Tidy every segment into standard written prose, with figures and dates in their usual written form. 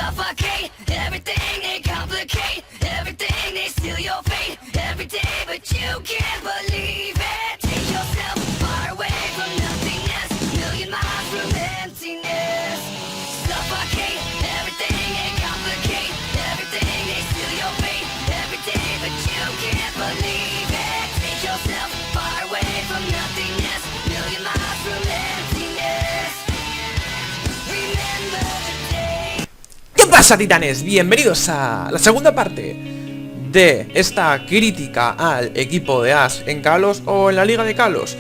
suffocate everything, they complicate everything, they steal your fate every day, but you can't believe it. Take yourself far away from nothingness, million miles from emptiness. Suffocate everything, they complicate everything, they steal your fate every day, but you can't believe it. Take yourself far away from nothingness, million miles from emptiness. Remember the day. ¿Qué pasa, titanes? Bienvenidos a la segunda parte de esta crítica al equipo de Ash en Kalos o en la Liga de Kalos.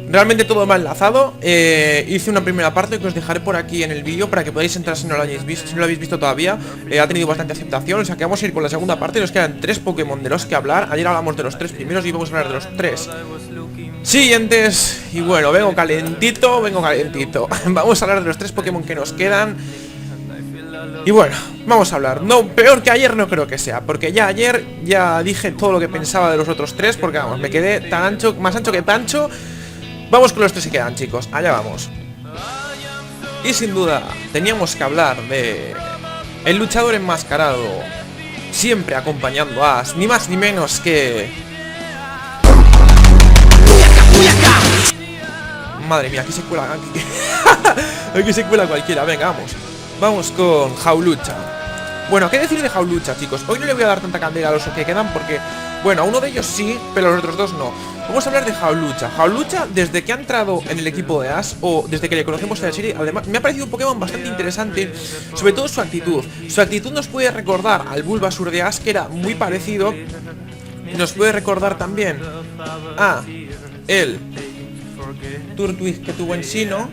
Realmente todo va enlazado. Hice una primera parte que os dejaré por aquí en el vídeo para que podáis entrar si no lo hayáis visto, si no lo habéis visto todavía. Ha tenido bastante aceptación, o sea que vamos a ir con la segunda parte. Nos quedan 3 Pokémon de los que hablar. Ayer hablamos de los 3 primeros y vamos a hablar de los 3 siguientes. Y bueno, vengo calentito. Vamos a hablar de los 3 Pokémon que nos quedan. Y bueno, vamos a hablar. No, peor que ayer no creo que sea, porque ya ayer ya dije todo lo que pensaba de los otros 3, porque vamos, me quedé tan ancho, más ancho que pancho. Vamos con los 3 que quedan, chicos, allá vamos. Y sin duda, teníamos que hablar de el luchador enmascarado, siempre acompañando a Ash, ni más ni menos que... Madre mía, aquí se cuela, aquí se cuela cualquiera, venga, vamos. Vamos con Hawlucha. Bueno, ¿qué decir de Hawlucha, chicos? Hoy no le voy a dar tanta candela a los que quedan porque, bueno, a uno de ellos sí, pero a los otros 2 no. Vamos a hablar de Hawlucha. Hawlucha, desde que ha entrado en el equipo de Ash, o desde que le conocemos en la serie, además, me ha parecido un Pokémon bastante interesante, sobre todo su actitud. Su actitud nos puede recordar al Bulbasaur de Ash, que era muy parecido. Nos puede recordar también a el Turtwig que tuvo en Sinnoh,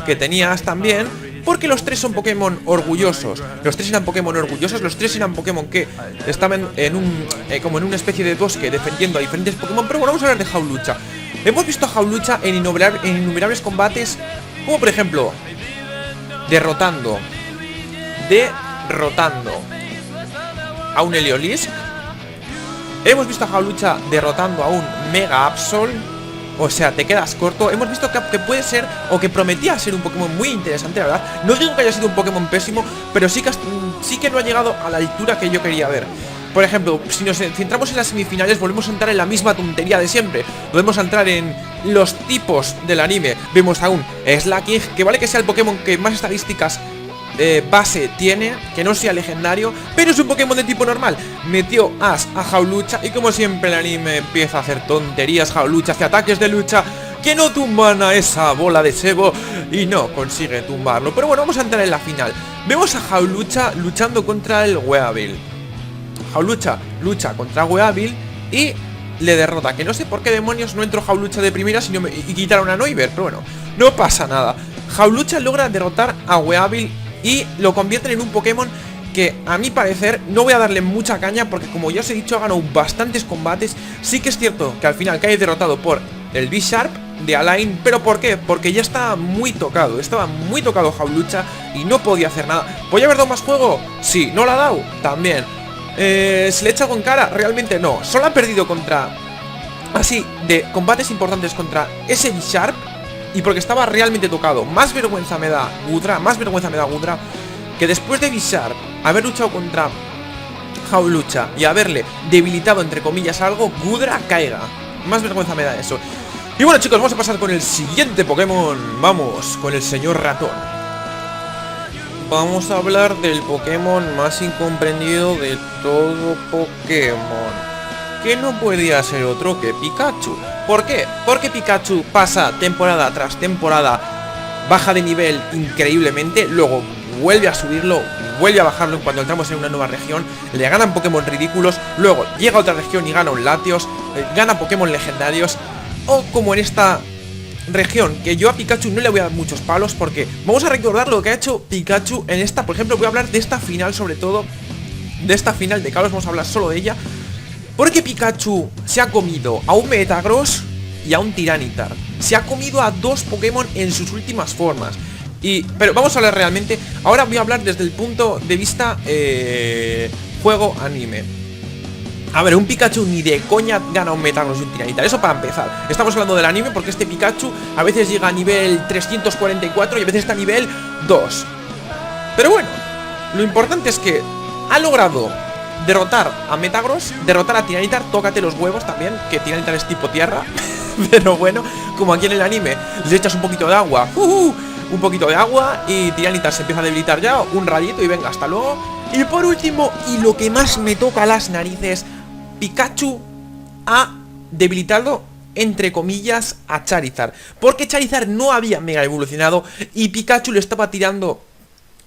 que tenía Ash también. Porque los 3 son Pokémon orgullosos. Los 3 eran Pokémon orgullosos. Los 3 eran Pokémon que estaban en un como en una especie de bosque defendiendo a diferentes Pokémon. Pero bueno, vamos a hablar de Hawlucha. Hemos visto a Hawlucha en innumerables combates, como por ejemplo derrotando a un Heliolisk. Hemos visto a Hawlucha derrotando a un Mega Absol. O sea, te quedas corto. Hemos visto que puede ser, o que prometía ser un Pokémon muy interesante, la verdad. No digo que haya sido un Pokémon pésimo, pero sí que no ha llegado a la altura que yo quería ver. Por ejemplo, si nos centramos en las semifinales, volvemos a entrar en la misma tontería de siempre. Volvemos a entrar en los tipos del anime. Vemos a un Slaking, que vale que sea el Pokémon que más estadísticas base tiene, que no sea legendario, pero es un Pokémon de tipo normal. Metió Ash a Hawlucha y como siempre el anime empieza a hacer tonterías. Hawlucha hace ataques de lucha que no tumban a esa bola de sebo y no consigue tumbarlo. Pero bueno, vamos a entrar en la final. Vemos a Hawlucha luchando contra el Weavile. Hawlucha lucha contra Weavile y le derrota, que no sé por qué demonios no entró Hawlucha de primera y quitaron a Noivern, pero bueno, no pasa nada. Hawlucha logra derrotar a Weavile y lo convierten en un Pokémon que, a mi parecer, no voy a darle mucha caña porque, como ya os he dicho, ha ganado bastantes combates. Sí que es cierto que al final cae derrotado por el B-Sharp de Alain. ¿Pero por qué? Porque ya estaba muy tocado. Estaba muy tocado Hawlucha y no podía hacer nada. ¿Podría haber dado más juego? Sí. ¿No lo ha dado? También. ¿Se le echa algo en cara? Realmente no. Solo ha perdido contra... así, de combates importantes contra ese B-Sharp. Y porque estaba realmente tocado. Más vergüenza me da Goodra, que después de B-Sharp haber luchado contra Hawlucha y haberle debilitado, entre comillas, algo, Goodra caiga. Más vergüenza me da eso. Y bueno, chicos, vamos a pasar con el siguiente Pokémon. Vamos con el señor ratón. Vamos a hablar del Pokémon más incomprendido de todo Pokémon, que no podía ser otro que Pikachu. ¿Por qué? Porque Pikachu pasa temporada tras temporada, baja de nivel increíblemente, luego vuelve a subirlo, vuelve a bajarlo cuando entramos en una nueva región, le ganan Pokémon ridículos, luego llega a otra región y gana un Latios, gana Pokémon legendarios, o como en esta región, que yo a Pikachu no le voy a dar muchos palos porque vamos a recordar lo que ha hecho Pikachu en esta, por ejemplo, voy a hablar de esta final, sobre todo de esta final de Kalos, vamos a hablar solo de ella. Porque Pikachu se ha comido a un Metagross y a un Tyranitar. Se ha comido a 2 Pokémon en sus últimas formas. Pero vamos a hablar realmente. Ahora voy a hablar desde el punto de vista juego anime. A ver, un Pikachu ni de coña gana un Metagross y un Tyranitar. Eso para empezar. Estamos hablando del anime porque este Pikachu a veces llega a nivel 344 y a veces está a nivel 2. Pero bueno, lo importante es que ha logrado derrotar a Metagross, derrotar a Tiranitar. Tócate los huevos también, que Tiranitar es tipo tierra. Pero bueno, como aquí en el anime le echas un poquito de agua, un poquito de agua, y Tiranitar se empieza a debilitar ya, un rayito y venga, hasta luego. Y por último, y lo que más me toca las narices, Pikachu ha debilitado, entre comillas, a Charizard, porque Charizard no había mega evolucionado y Pikachu le estaba tirando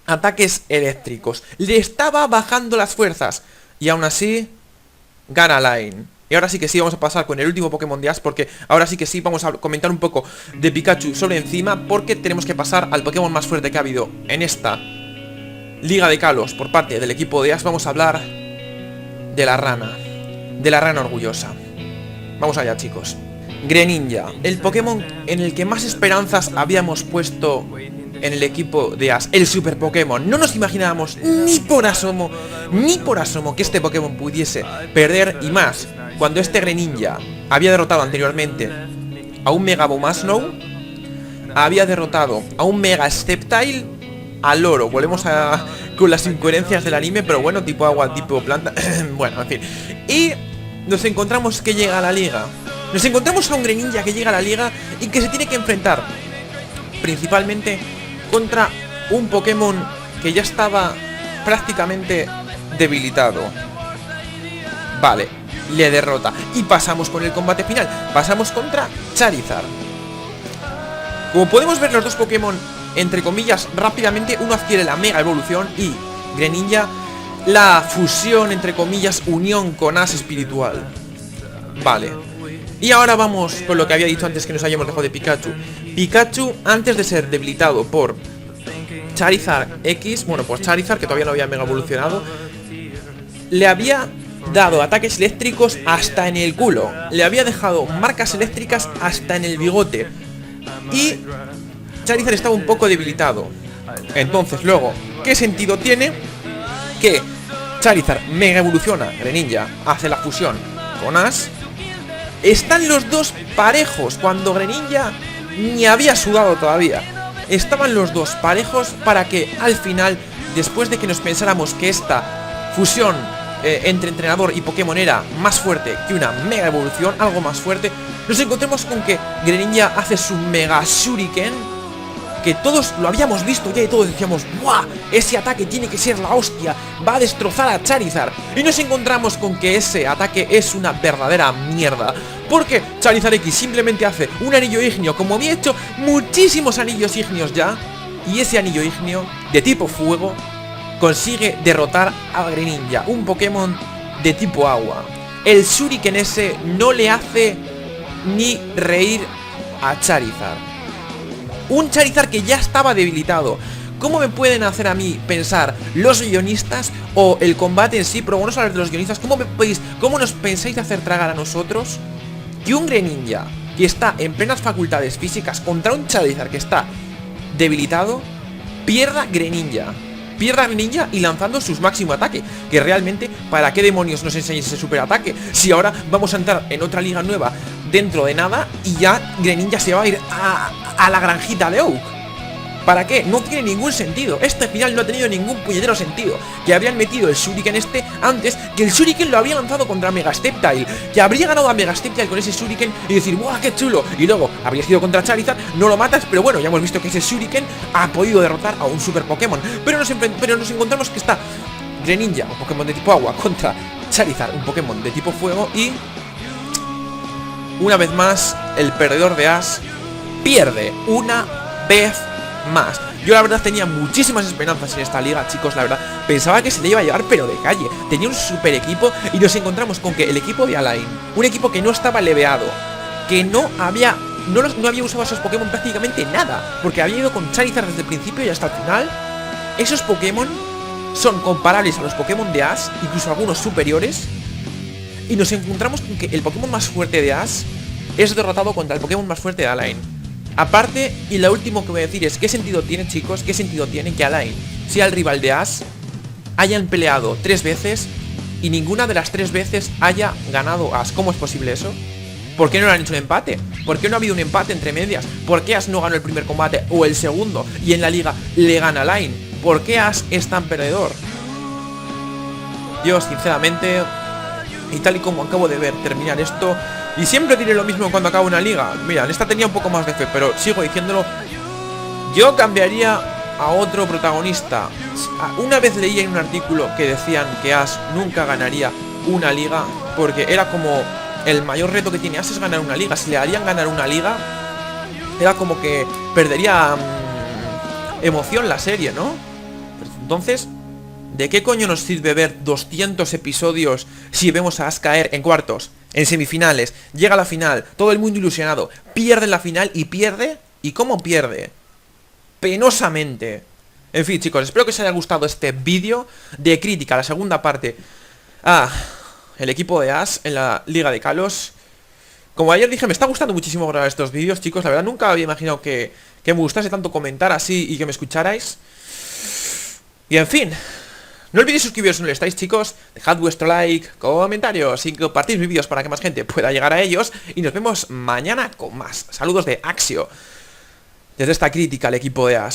ataques eléctricos, le estaba bajando las fuerzas, y aún así gana Line. Y ahora sí que sí, vamos a pasar con el último Pokémon de Ash, porque ahora sí que sí, vamos a comentar un poco de Pikachu sobre encima, porque tenemos que pasar al Pokémon más fuerte que ha habido en esta Liga de Kalos por parte del equipo de Ash. Vamos a hablar de la rana orgullosa. Vamos allá, chicos. Greninja, el Pokémon en el que más esperanzas habíamos puesto en el equipo de Ash, el Super Pokémon. No nos imaginábamos ni por asomo que este Pokémon pudiese perder, y más cuando este Greninja había derrotado anteriormente a un Mega Bomasnow, había derrotado a un Mega Sceptile, a Loro. Volvemos con las incoherencias del anime, pero bueno, tipo agua, tipo planta. Bueno, en fin. Y nos encontramos que llega a la liga. Nos encontramos a un Greninja que llega a la liga y que se tiene que enfrentar principalmente contra un Pokémon que ya estaba prácticamente debilitado. Vale, le derrota. Y pasamos con el combate final. Pasamos contra Charizard. Como podemos ver, los dos Pokémon, entre comillas, rápidamente, uno adquiere la mega evolución y Greninja la fusión, entre comillas, unión con Ash espiritual. Vale. Y ahora vamos con lo que había dicho antes, que nos habíamos dejado de Pikachu. Pikachu, antes de ser debilitado por Charizard X, bueno, pues Charizard, que todavía no había mega evolucionado, le había dado ataques eléctricos hasta en el culo. Le había dejado marcas eléctricas hasta en el bigote. Y Charizard estaba un poco debilitado. Entonces, luego, ¿qué sentido tiene que Charizard mega evoluciona, Greninja hace la fusión con Ash? Están los dos parejos, cuando Greninja ni había sudado todavía. Estaban los dos parejos para que al final, después de que nos pensáramos que esta fusión entre entrenador y Pokémon era más fuerte que una mega evolución, algo más fuerte, nos encontremos con que Greninja hace su mega Shuriken, que todos lo habíamos visto ya y todos decíamos, ¡buah! Ese ataque tiene que ser la hostia, va a destrozar a Charizard. Y nos encontramos con que ese ataque es una verdadera mierda, porque Charizard X simplemente hace un anillo ígneo, como había hecho muchísimos anillos ígneos ya, y ese anillo ígneo de tipo fuego consigue derrotar a Greninja, un Pokémon de tipo agua. El Shuriken ese no le hace ni reír a Charizard. Un Charizard que ya estaba debilitado. ¿Cómo me pueden hacer a mí pensar los guionistas o el combate en sí? Pero bueno, hablar de los guionistas. ¿Cómo nos pensáis hacer tragar a nosotros que un Greninja que está en plenas facultades físicas contra un Charizard que está debilitado pierda Greninja y lanzando sus máximo ataque? Que realmente, ¿para qué demonios nos enseñáis ese super ataque? Si ahora vamos a entrar en otra liga nueva dentro de nada y ya Greninja se va a ir a la granjita de Oak. ¿Para qué? No tiene ningún sentido. Este final no ha tenido ningún puñetero sentido. Que habrían metido el Shuriken este antes, que el Shuriken lo había lanzado contra Mega Sceptile, que habría ganado a Mega Sceptile con ese Shuriken y decir, ¡buah, qué chulo! Y luego habría sido contra Charizard, no lo matas, pero bueno, ya hemos visto que ese Shuriken ha podido derrotar a un super Pokémon. Pero nos encontramos que está Greninja, un Pokémon de tipo agua, contra Charizard, un Pokémon de tipo fuego, y una vez más el perdedor de Ash pierde una vez más. Yo la verdad tenía muchísimas esperanzas en esta liga, chicos, la verdad. Pensaba que se le iba a llevar, pero de calle. Tenía un super equipo y nos encontramos con que el equipo de Align, un equipo que no estaba leveado, que no había usado a esos Pokémon prácticamente nada, porque había ido con Charizard desde el principio y hasta el final. Esos Pokémon son comparables a los Pokémon de Ash, incluso algunos superiores. Y nos encontramos con que el Pokémon más fuerte de Ash es derrotado contra el Pokémon más fuerte de Align. Aparte, y lo último que voy a decir es, ¿qué sentido tiene, chicos? ¿Qué sentido tiene que Align sea el rival de Ash, hayan peleado 3 veces y ninguna de las 3 veces haya ganado Ash? ¿Cómo es posible eso? ¿Por qué no le han hecho un empate? ¿Por qué no ha habido un empate entre medias? ¿Por qué Ash no ganó el primer combate o el segundo y en la liga le gana Align? ¿Por qué As es tan perdedor? Yo, sinceramente, y tal y como acabo de ver terminar esto, y siempre diré lo mismo cuando acabo una liga. Mira, en esta tenía un poco más de fe, pero sigo diciéndolo. Yo cambiaría a otro protagonista. Una vez leí en un artículo que decían que As nunca ganaría una liga, porque era como el mayor reto que tiene As es ganar una liga. Si le harían ganar una liga, era como que perdería emoción la serie, ¿no? Entonces, ¿de qué coño nos sirve ver 200 episodios si vemos a As caer en cuartos, en semifinales, llega a la final, todo el mundo ilusionado, pierde en la final y pierde? ¿Y cómo pierde? Penosamente. En fin, chicos, espero que os haya gustado este vídeo de crítica, la segunda parte a el equipo de As en la Liga de Kalos. Como ayer dije, me está gustando muchísimo grabar estos vídeos, chicos. La verdad nunca había imaginado que me gustase tanto comentar así y que me escucharais. Y en fin, no olvidéis suscribiros si no lo estáis, chicos. Dejad vuestro like, comentarios y compartid mis vídeos para que más gente pueda llegar a ellos. Y nos vemos mañana con más. Saludos de Axio desde esta crítica al equipo de As.